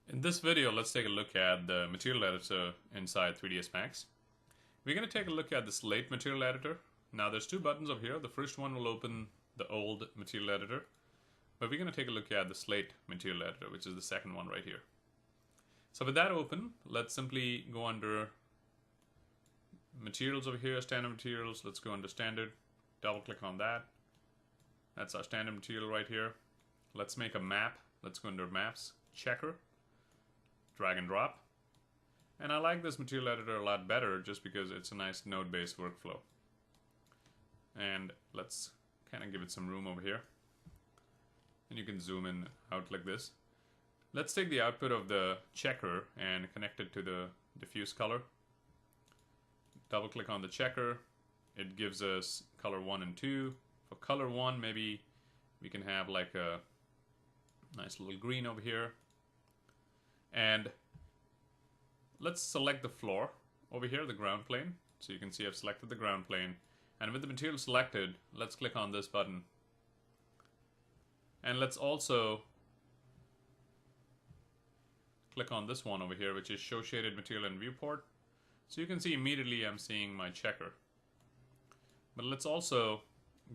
In this video, let's take a look at the material editor inside 3ds Max. We're going to take a look at the Slate material editor. Now there's two buttons over here. The first one will open the old material editor, but we're going to take a look at the Slate material editor, which is the second one right here. So with that open, let's simply go under materials over here, standard materials. Let's go under standard, double click on that. That's our standard material right here. Let's make a map. Let's go under maps, checker, drag and drop. And I like this material editor a lot better just because it's a nice node-based workflow. And let's kind of give it some room over here. And you can zoom in out like this. Let's take the output of the checker and connect it to the diffuse color. Double click on the checker. It gives us color 1 and 2. For color 1, maybe we can have like a nice little green over here. And let's select the floor over here, the ground plane. So you can see I've selected the ground plane. And with the material selected, let's click on this button. And let's also click on this one over here, which is Show Shaded Material in Viewport. So you can see immediately I'm seeing my checker. But let's also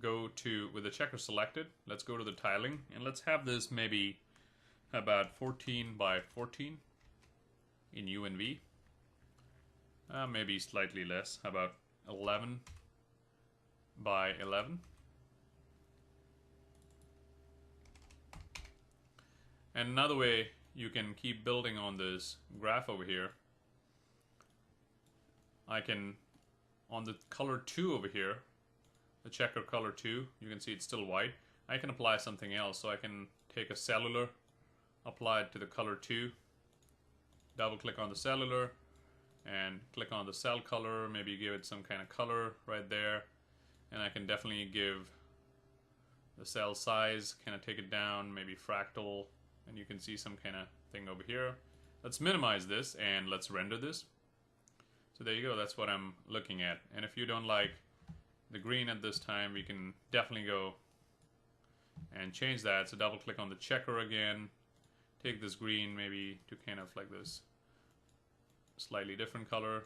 go to, with the checker selected, let's go to the tiling. And let's have this maybe about 14 by 14 in U and V. Maybe slightly less, about 11 by 11. And another way you can keep building on this graph over here, I can, on the color 2 over here, the checker color 2, you can see it's still white. I can apply something else, so I can take a cellular, apply it to the color 2, double click on the cellular, and click on the cell color, maybe give it some kind of color right there. And I can definitely give the cell size, kind of take it down, maybe fractal, and you can see some kind of thing over here. Let's minimize this and let's render this. So there you go, that's what I'm looking at. And if you don't like the green at this time, we can definitely go and change that. So double click on the checker again, take this green maybe to kind of like this slightly different color,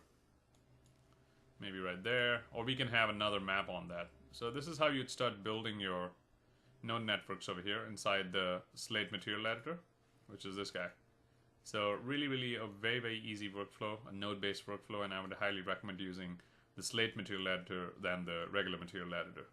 maybe right there, or we can have another map on that. So this is how you'd start building your node networks over here inside the Slate material editor, which is this guy. So really a very easy workflow, a node-based workflow, and I would highly recommend using the Slate material editor than the regular material editor.